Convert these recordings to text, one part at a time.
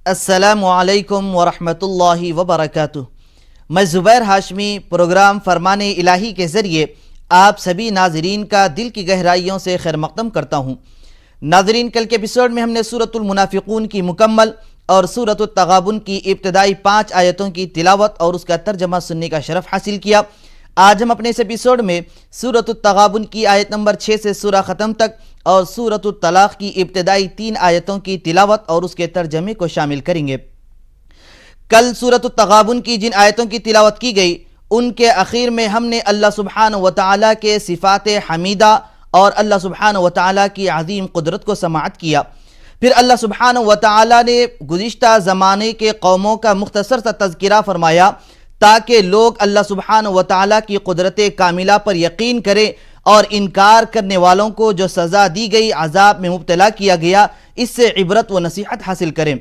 अस्सलामुअलैकुम वरहमतुल्लाहि वबरकातुह। मैं ज़ुबैर हाशमी प्रोग्राम फरमाने इलाही के ज़रिए आप सभी नाजरीन का दिल की गहराइयों से खैर मक़दम करता हूँ। नाजरीन, कल के एपिसोड में हमने सूरतुल मुनाफिकून की मुकम्मल और सूरतुत तगाबुन की इब्तदाई 5 आयतों की तिलावत और उसका तर्जमा सुनने का शरफ़ हासिल किया। आज हम अपने इस एपिसोड में सूरतुत तगाबुन की आयत नंबर 6 से सूरह ख़त्म तक और सूरतुत तलाक़ की इब्तदाई 3 आयतों की तिलावत और उसके तर्जमे को शामिल करेंगे। कल सूरतुत तगाबुन की जिन आयतों की तिलावत की गई उनके आखिर में हमने अल्लाह सुब्हानहु व तआला के सिफ़ात हमीदा और अल्लाह सुब्हानहु व तआला की अज़ीम कुदरत को समाअत किया। फिर अल्लाह सुब्हानहु व तआला ने गुज़िश्ता ज़माने के कौमों का मुख्तसर सा तज़किरा फरमाया ताकि लोग अल्लाह सुब्हानहु व तआला की कुदरत कामिला पर यकीन करें और इनकार करने वालों को जो सज़ा दी गई, अज़ाब में मुब्तला किया गया, इससे इबरत व नसीहत हासिल करें।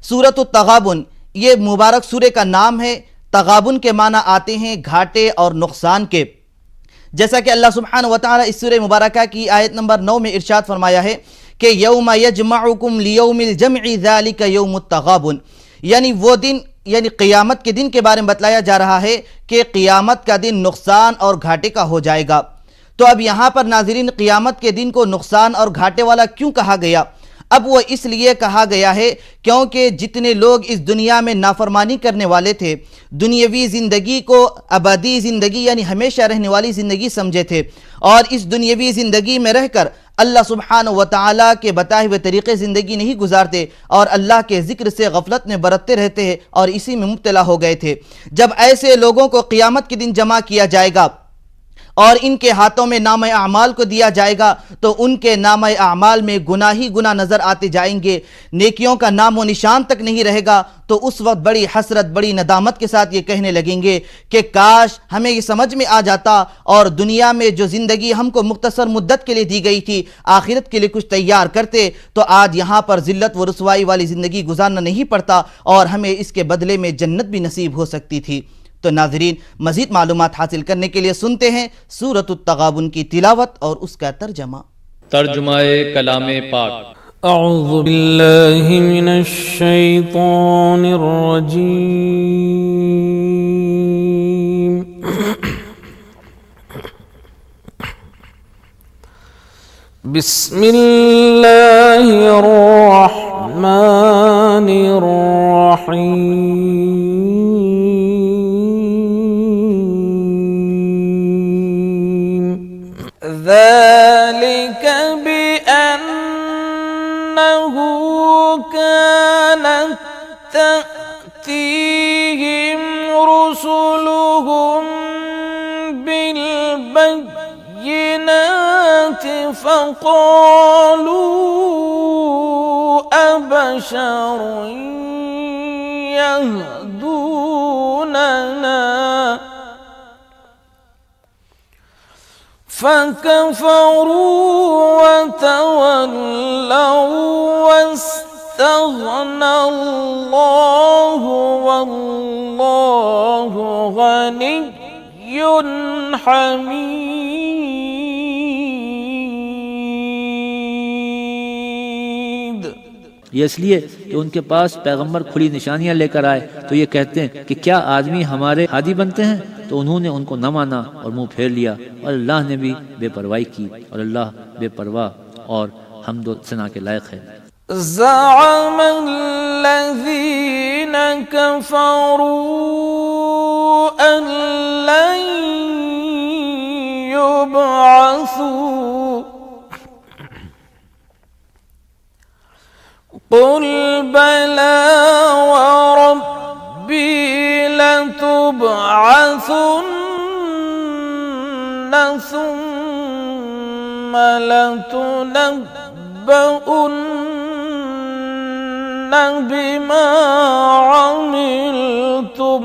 सूरतुत तगाबुन ये मुबारक सूरे का नाम है। तगाबुन के माना आते हैं घाटे और नुकसान के। जैसा कि अल्लाह सुब्हानहु व तआला इस सूरे मुबारका की आयत नंबर 9 में इरशाद फरमाया है कि यौम यजमउकुम लियौमिल जमइ ज़ालिका यौमुत तगाबुन, यानी वो दिन, यानी क़ियामत के दिन के बारे में बतलाया जा रहा है कि क़ियामत का दिन नुकसान और घाटे का हो जाएगा। तो अब यहाँ पर नाज़रीन, क़ियामत के दिन को नुकसान और घाटे वाला क्यों कहा गया? अब वो इसलिए कहा गया है क्योंकि जितने लोग इस दुनिया में नाफरमानी करने वाले थे, दुनियावी ज़िंदगी को अबादी ज़िंदगी यानी हमेशा रहने वाली ज़िंदगी समझे थे और इस दुनियावी ज़िंदगी में रहकर अल्लाह सुब्हानहु व तआला के बताए हुए तरीक़े ज़िंदगी नहीं गुजारते और अल्लाह के ज़िक्र से गफलत में बरतते रहते हैं और इसी में मुब्तला हो गए थे। जब ऐसे लोगों को क़ियामत के दिन जमा किया जाएगा और इनके हाथों में नाम आमाल को दिया जाएगा तो उनके नाम आमाल में गुनाह ही गुनाह नज़र आते जाएंगे, नेकियों का नाम व निशान तक नहीं रहेगा। तो उस वक्त बड़ी हसरत, बड़ी नदामत के साथ ये कहने लगेंगे कि काश हमें ये समझ में आ जाता और दुनिया में जो ज़िंदगी हमको मुख्तसर मुद्दत के लिए दी गई थी, आखिरत के लिए कुछ तैयार करते तो आज यहाँ पर ज़िल्लत व रुसवाई वाली ज़िंदगी गुजारना नहीं पड़ता और हमें इसके बदले में जन्नत भी नसीब हो सकती थी। तो नाज़रीन, मज़ीद मालूमात हासिल करने के लिए सुनते हैं सूरतुत तगाबुन की तिलावत और उसका तर्जमा। तर्जुमाए कलामे पाक। अऊज़ु बिल्लाहि मिनश शैतानिर रजीम। बिस्मिल्लाहिर रहमानिर रहीम। ذلك بأنه كانت تأتيهم رسلهم بالبينات فقالوا أبشر يهدوننا فكفروا وتولوا واستغنى الله والله غني حميد। ये इसलिए कि उनके पास पैगंबर खुली निशानियां लेकर आए तो ये कहते हैं कि क्या आदमी हमारे हादी बनते हैं, तो उन्होंने उनको न माना और मुंह फेर लिया और अल्लाह ने भी बेपरवाही की और अल्लाह बेपरवाह और हम्द व सना के लायक है। ज़अम अल्लज़ीन कफ़रू अन लन युबअसू क़ुल बला व रब्बी लतुबअसुन्न सुम्म लतुनब्बउन्न बिमा अमिलतुम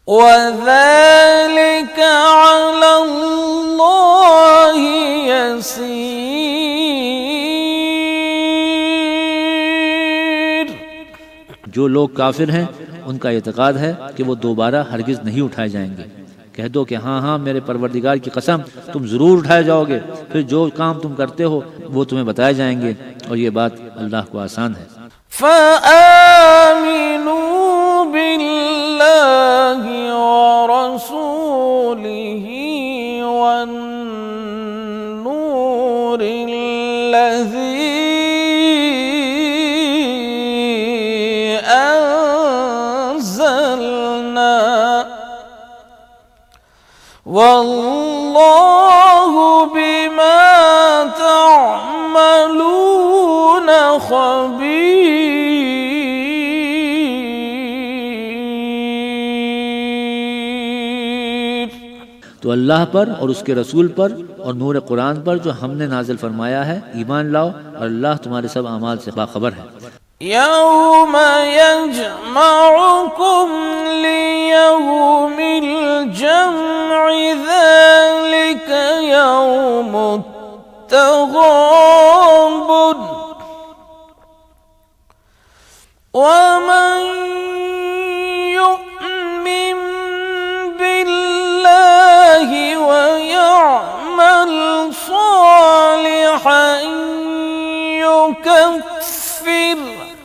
वज़ालिक अलल्लाहि यसीर। जो लोग काफिर हैं उनका एतकाद है कि वो दोबारा हरगिज़ नहीं उठाए जाएंगे। कह दो कि हाँ हाँ मेरे परवरदिगार की कसम तुम ज़रूर उठाए जाओगे, फिर जो काम तुम करते हो वो तुम्हें बताए जाएंगे, और ये बात अल्लाह को आसान है। फ़आमिनू बिल्लाहि व रसूलिही वन्नूरिल्लज़ी अंज़लना वल्लाहु बिमा तअमलून खबीर। तो अल्लाह पर और उसके रसूल पर और नूर कुरान पर जो हमने नाजिल फरमाया है ईमान लाओ, और अल्लाह तुम्हारे सब अमाल से बाखबर है। यौम यजमउकुम लियौमिल जम्इ ज़ालिका यौमुत तग़ाबुन वमन यु'मिन बिल्लाहि व यअमल सालिहन युकफ्फिर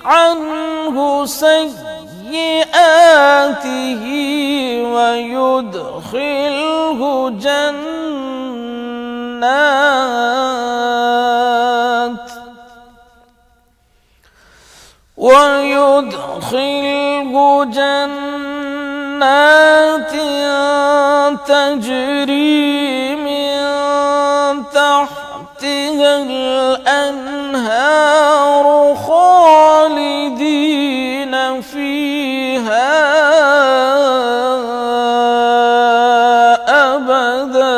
अन्हु सय्यिआतिही वयुदखिलहु जन्नात तजरी मिन तहतिहल अन्हार खालिदीन फीहा अबदा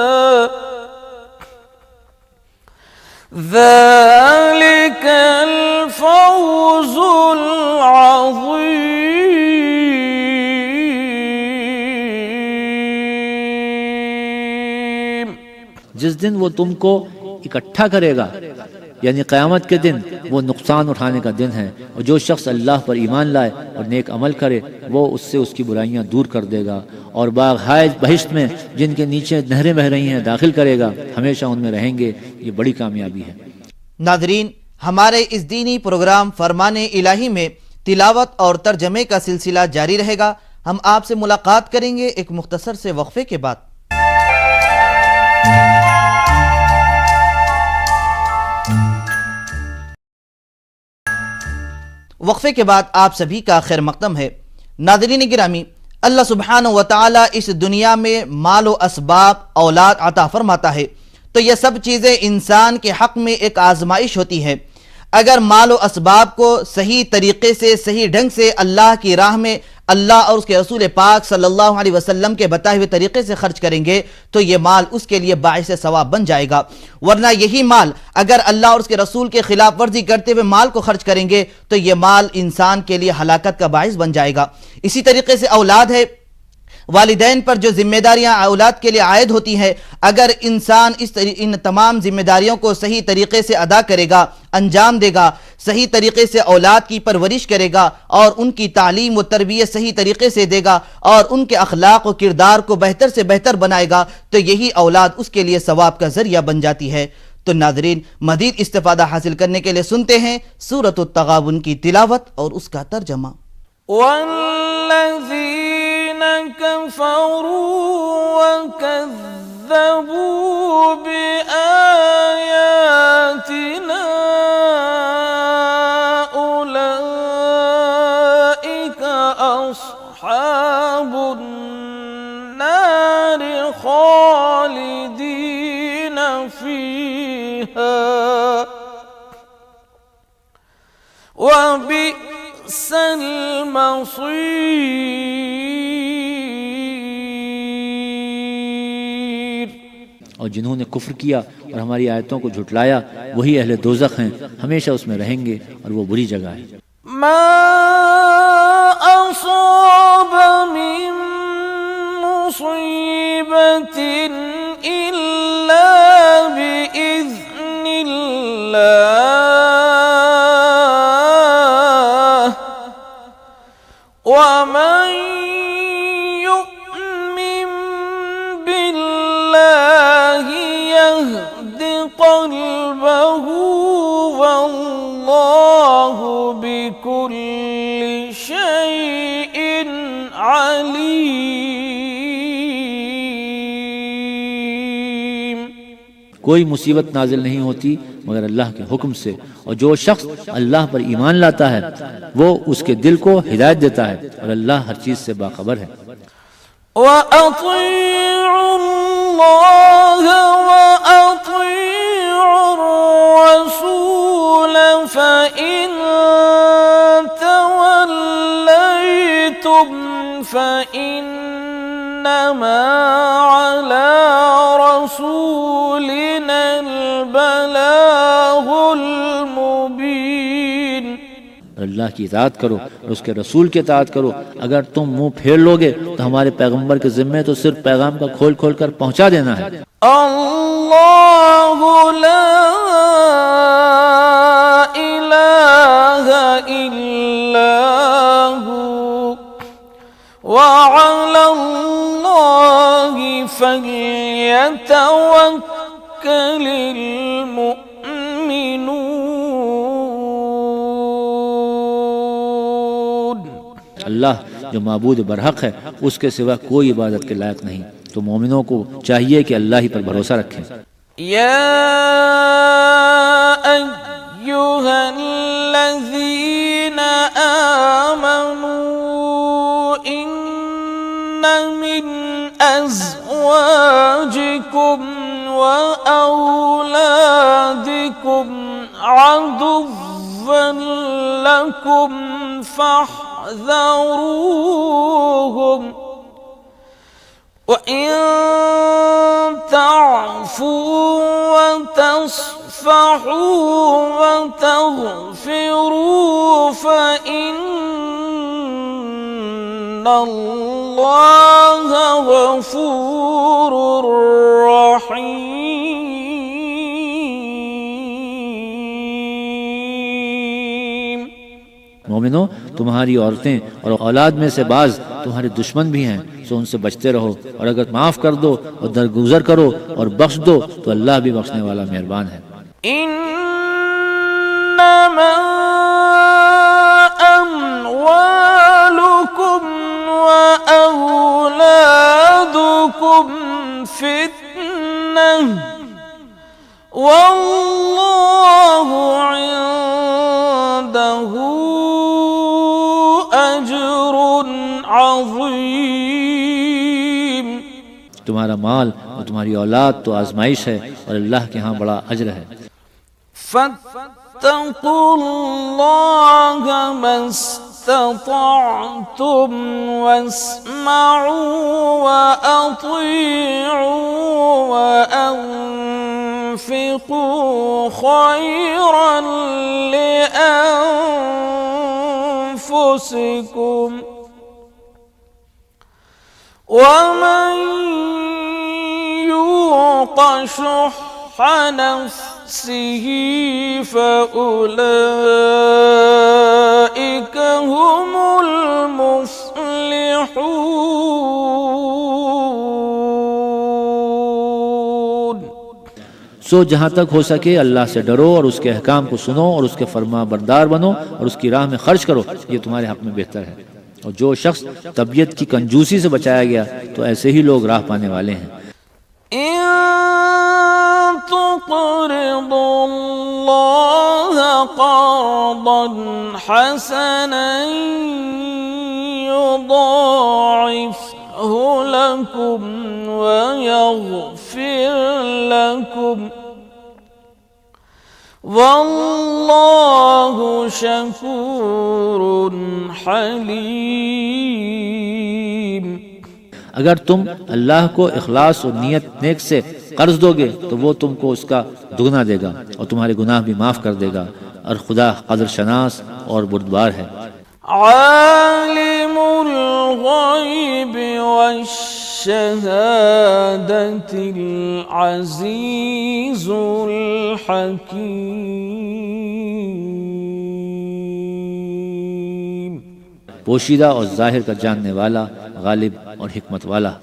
ज़ालिकल फौज़ुल अज़ीम। जिस दिन वो तुमको इकट्ठा करेगा यानी क़यामत के दिन, वो नुकसान उठाने का दिन है, और जो शख्स अल्लाह पर ईमान लाए और नेक अमल करे वो उससे उसकी बुराइयां दूर कर देगा और बाग़-ए बहिश्त में जिनके नीचे नहरें बह रही हैं दाखिल करेगा, हमेशा उनमें रहेंगे। ये बड़ी कामयाबी है। नाज़रीन, हमारे इस दीनी प्रोग्राम फरमाने इलाही में तिलावत और तर्जमे का सिलसिला जारी रहेगा। हम आपसे मुलाकात करेंगे एक मुख्तसर से वक्फे के बाद। वक्फे के बाद आप सभी का खैर मक़दम है। नाज़रीन गिरामी, अल्लाह सुब्हानहू व तआला इस दुनिया में माल व असबाब औलाद अता फरमाता है, तो यह सब चीज़ें इंसान के हक़ में एक आजमाइश होती है। अगर माल व असबाब को सही तरीक़े से, सही ढंग से अल्लाह की राह में अल्लाह और उसके रसूल पाक सल्लल्लाहु अलैहि वसल्लम के बताए हुए तरीक़े से खर्च करेंगे तो ये माल उसके लिए बाइस सवाब बन जाएगा। वरना यही माल अगर अल्लाह और उसके रसूल के खिलाफ वर्जी करते हुए माल को खर्च करेंगे तो ये माल इंसान के लिए हलाकत का बाइस बन जाएगा। इसी तरीके से औलाद है, वालिदैन पर जो जिम्मेदारियां औलाद के लिए आयद होती हैं, अगर इंसान इन तमाम जिम्मेदारियों को सही तरीके से अदा करेगा, अंजाम देगा, सही तरीके से औलाद की परवरिश करेगा और उनकी तालीम व तरबियत सही तरीके से देगा और उनके अखलाक व किरदार को बेहतर से बेहतर बनाएगा, तो यही औलाद उसके लिए सवाब का जरिया बन जाती है। तो नाज़रीन, मज़ीद इस्तिफ़ादा हासिल करने के लिए सुनते हैं सूरत तगाबुन की तिलावत और उसका तर्जमा। कफ़रू वकज़्ज़बू बिआयातिना उलाइका अस्हाबुन नार खालिदीन फीहा वबिअसल मसीर। और जिन्होंने कुफ्र किया और हमारी आयतों को झुटलाया वही अहले दोज़ख हैं, हमेशा उसमें रहेंगे और वो बुरी जगह है। मा असाब मिन मुसीबतिन इल्ला बिइज़्निल्लाह वमा कोई मुसीबत नाजिल नहीं होती मगर अल्लाह के हुक्म से, और जो शख्स अल्लाह पर ईमान लाता है वो उसके दिल को हिदायत देता है और अल्लाह हर चीज से बाखबर है। وأطيعوا الله وأطيعوا الرسول فإن توليتم فإنما على رسولنا البلاغ المبين। अल्लाह की इताअत करो और उसके रसूल की इताअत करो। अगर तुम मुंह फेर लोगे तो हमारे पैगंबर के जिम्मे तो सिर्फ पैगाम का खोल खोल कर पहुंचा देना है। अल्लाहु ला इलाहा इल्लाहु व अलल्लाहि फल्यतवक्कलिल मुमिनून। अल्लाह जो माबूद बरहक है उसके सिवा कोई इबादत के लायक नहीं, तो मोमिनों को चाहिए कि अल्लाह ही पर भरोसा रखें। या अय्युहल्लज़ीना आमनू इन्न मिन अज़वाजिकुम व औलादिकुम अदुव्वन लकुम فاحذروهم وإن تعفوا وتصفحوا وتغفروا فإن الله غفور رحيم। मोमिनो, तुम्हारी औरतें और औलाद में से बाज तुम्हारे दुश्मन भी हैं, सो उनसे बचते रहो, और अगर माफ कर दो और दरगुजर करो और बख्श दो तो अल्लाह भी बख्शने वाला मेहरबान है। इन्नमा अम्वालुकुम व औलादुकुम फितनह वल्लाहु इंदहु अज्रुन अज़ीम। तुम्हारा माल और तुम्हारी औलाद तो आजमाइश है और अल्लाह के यहाँ बड़ा अज्र है। फत्तकुल्लाह मस्ततअतुम वस्मऊ व अतीऊ व अनफिकू खैरन लिअन्फुसिकुम वमन यूक़ शुह्ह नफ्सिह फउलाइक हुमुल मुफ्लिहून। सो जहाँ तक हो सके अल्लाह से डरो और उसके अहकाम को सुनो और उसके फरमा बरदार बनो और उसकी राह में खर्च करो, ये तुम्हारे हक में बेहतर है। और जो शख्स तबीयत की कंजूसी से बचाया गया तो ऐसे ही लोग राह पाने वाले हैं। इन तुक़रिदुल्लाह क़र्दन हसनन युदाइफ़हु लकुम व यग़फ़िर लकुम वल्लाहु शकूरुन हलीम। अगर तुम अल्लाह को इखलास और नियत नेक से कर्ज दोगे तो वो तुमको उसका दुगना देगा और तुम्हारे गुनाह भी माफ कर देगा, और खुदा कदर शनास और बुर्दबार है। आलिमुल गैबि वश्शहादतिल अज़ीज़ुल हकीम। पोशीदा और जाहिर का जानने वाला, गालिब और हिकमत वाला।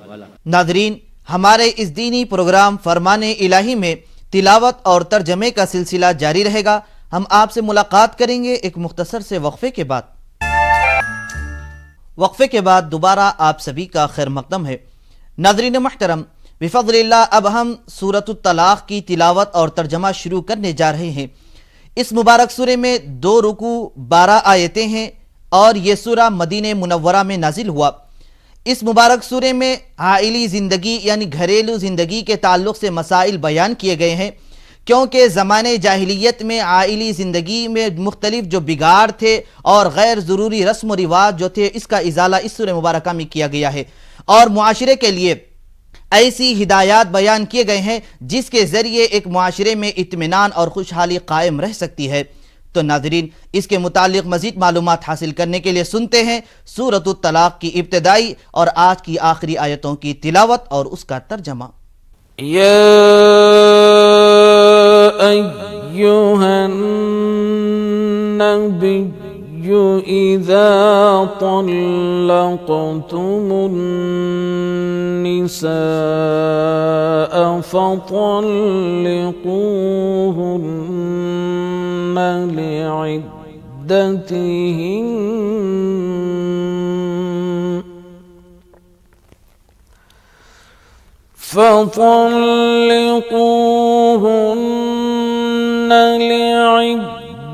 नादरीन, हमारे इस दीनी प्रोग्राम फरमाने इलाही में तिलावत और तर्जमे का सिलसिला जारी रहेगा। हम आपसे मुलाकात करेंगे एक मुख्तसर से वक्फे के बाद। वक्फे के बाद दोबारा आप सभी का खैर मकदम है। नादरीन मोहतरम, बिफज़लिल्लाह अब हम सूरतुत तलाक़ की तिलावत और तर्जमा शुरू करने जा रहे हैं। इस मुबारक सूरे में 2 रुकू 12 आयतें हैं और ये सूरा मदीने मुनव्वरा में नाजिल हुआ। इस मुबारक सूरे में आइली ज़िंदगी यानी घरेलू ज़िंदगी के ताल्लुक़ से मसाइल बयान किए गए हैं, क्योंकि ज़माने जाहिलियत में आइली ज़िंदगी में मुख्तलिफ जो बिगाड़ थे और गैर ज़रूरी रस्म व रिवाज जो थे, इसका इजाला इस सूरह मुबारका में किया गया है और मुआशरे के लिए ऐसी हिदायत बयान किए गए हैं जिसके ज़रिए एक मुआशरे में इत्मीनान और खुशहाली कायम रह सकती है। तो नाज़रीन, इसके मुतालिक मज़ीद मालूमात हासिल करने के लिए सुनते हैं सूरतुत तलाक़ की इब्तिदाई और आज की आखिरी आयतों की तिलावत और उसका तर्जमा। या अय्युहन नबिय्यु इज़ा तल्लक़्तुमुन निसाअ फतल्लिक़ूहुन्ना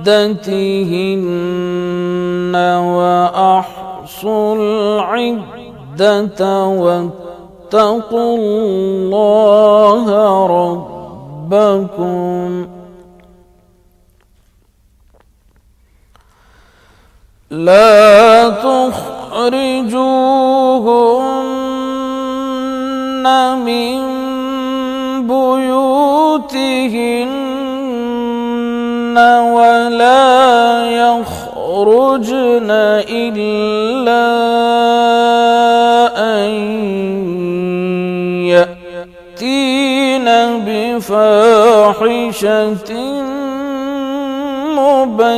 لعدتهن وأحصوا العدة واتقوا الله ربكم لا تخرجوهن من بيوتهن ولا يخرجن إلا أن يأتين بفاحشة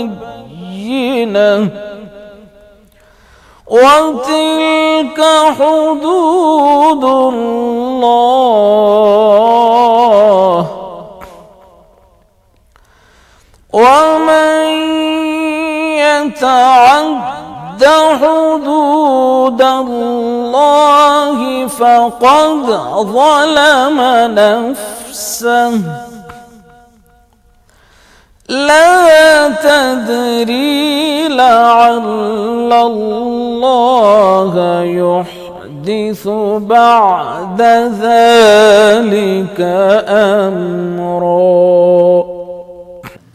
مبينة وتلك حدود الله ومن يتعد حدود الله فقد ظلم نفسه لا تدري لعل الله يحدث بعد ذلك أمرا।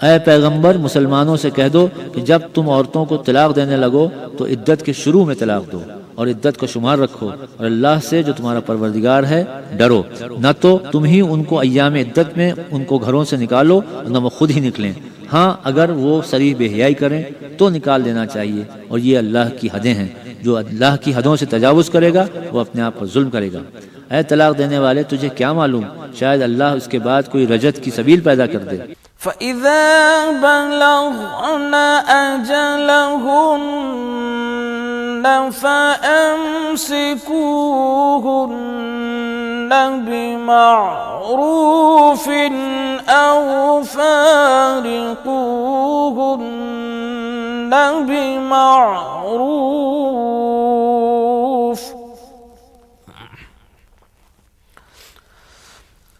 ऐ पैगंबर, मुसलमानों से कह दो कि जब तुम औरतों को तलाक देने लगो तो इद्दत के शुरू में तलाक दो और इद्दत को शुमार रखो और अल्लाह से जो तुम्हारा परवरदिगार है डरो। न तो तुम ही उनको अय्याम इद्दत में उनको घरों से निकालो और न वो खुद ही निकलें। हाँ, अगर वो सरीह बेहयाई करें तो निकाल देना चाहिए और ये अल्लाह की हदें हैं। जो अल्लाह की हदों से तजावुज़ करेगा वो अपने आप पर जुल्म करेगा। ऐ तलाक देने वाले, तुझे क्या मालूम, शायद अल्लाह उसके बाद कोई रजत की सबील पैदा कर दे। فإذا بلغن أجلهن فأمسكوهن بمعروف أو فارقوهن بمعروف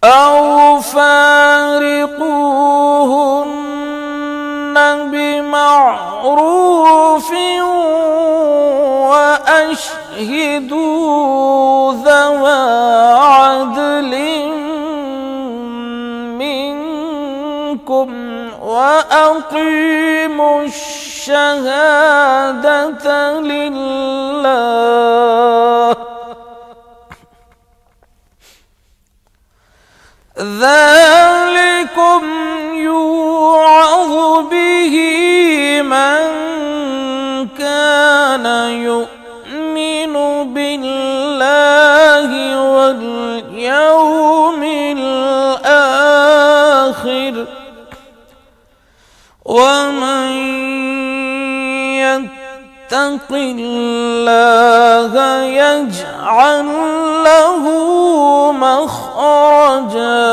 أو فارقوهن بمعروف وأشهدوا ذوى عدل منكم وأقيموا الشهادة لله ذلكم يوعظ به من كان يؤمن بالله واليوم الآخر ومن يتق الله يجعل له مخرجا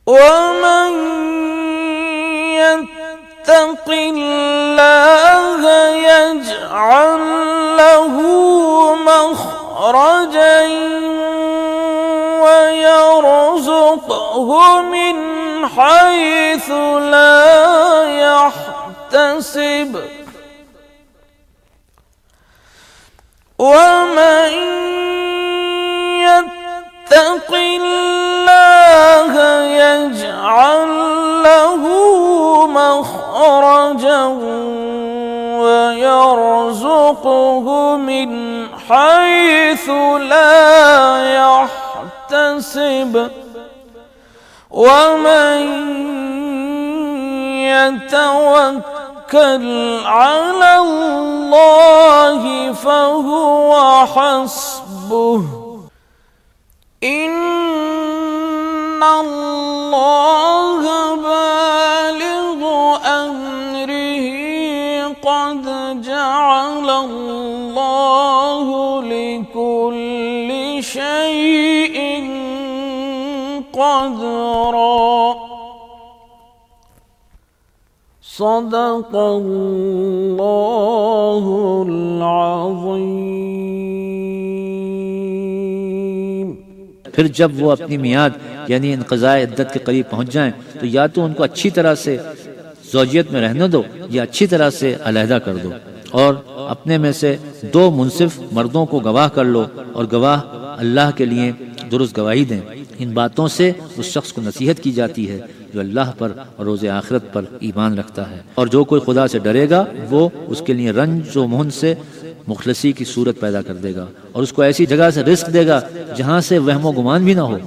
ومن يتق الله يجعل له مخرجا ويرزقه من حيث لا يحتسب ومن يتق الله يجعل له مخرجا ويرزقه من حيث لا يحتسب ومن يتوكل على الله فهو حسبه إن الله بالغ أمره قد جعل الله لكل شيء قدرا صدق الله العظيम। फिर जब वो अपनी मियाद यानी इंक़ज़ाए इद्दत के करीब पहुँच जाएं तो या तो उनको अच्छी तरह से ज़ौजियत में रहने दो या अच्छी तरह से अलहदा कर दो और अपने में से 2 मुनसिफ मर्दों को गवाह कर लो और गवाह अल्लाह के लिए दुरुस्त गवाही दें। इन बातों से उस शख्स को नसीहत की जाती है जो अल्लाह पर और रोज़े आखिरत पर ईमान रखता है और जो कोई खुदा से डरेगा वो उसके लिए रंज व मुहन से मुखलसी की सूरत पैदा कर देगा और उसको ऐसी जगह से रिस्क देगा जहाँ से वहमो गुमान भी ना हो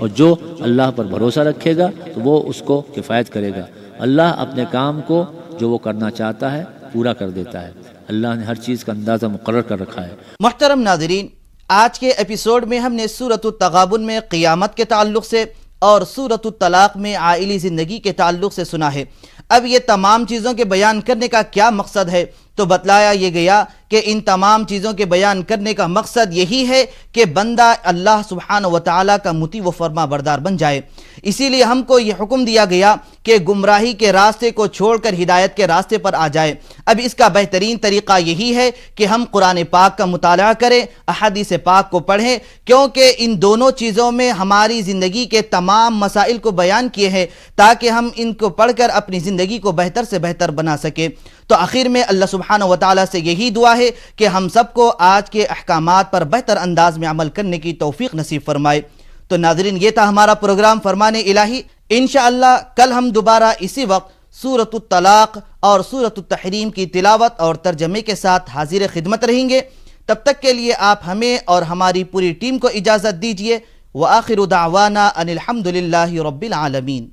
और जो अल्लाह पर भरोसा रखेगा तो वो उसको किफ़ायत करेगा। अल्लाह अपने काम को जो वो करना चाहता है पूरा कर देता है। अल्लाह ने हर चीज़ का अंदाज़ा मुकर्रर कर रखा है। मुहतरम नाज़रीन, आज के एपिसोड में हमने सूरत तगाबुन में क़ियामत के ताल्लुक़ से और सूरत तलाक़ में आइली ज़िंदगी के ताल्लुक़ से सुना है। अब ये तमाम चीज़ों के बयान करने का क्या मकसद है, तो बतलाया ये गया कि इन तमाम चीज़ों के बयान करने का मकसद यही है कि बंदा अल्लाह सुब्हानहू व तआला का मुती व फरमा बरदार बन जाए। इसीलिए हमको ये हुक्म दिया गया कि गुमराही के रास्ते को छोड़कर हिदायत के रास्ते पर आ जाए। अब इसका बेहतरीन तरीक़ा यही है कि हम कुरान पाक का मुताला करें, अहादीस पाक को पढ़ें, क्योंकि इन दोनों चीज़ों में हमारी ज़िंदगी के तमाम मसाइल को बयान किए हैं ताकि हम इनको पढ़कर अपनी ज़िंदगी को बेहतर से बेहतर बना सकें। तो आखिर में अल्लाह सुब्हानहू व तआला से यही दुआ है कि हम सबको आज के अहकामात पर बेहतर अंदाज में अमल करने की तौफीक नसीब फरमाए। तो नाज़रीन, ये था हमारा प्रोग्राम फरमाने इलाही। इंशाअल्लाह कल हम दोबारा इसी वक्त सूरत तलाक़ और सूरत तहरीम की तिलावत और तर्जमे के साथ हाजिर खिदमत रहेंगे। तब तक के लिए आप हमें और हमारी पूरी टीम को इजाज़त दीजिए। व आखिरु दावाना अनिल हम्दुलिल्लाहि रब्बिल आलमीन।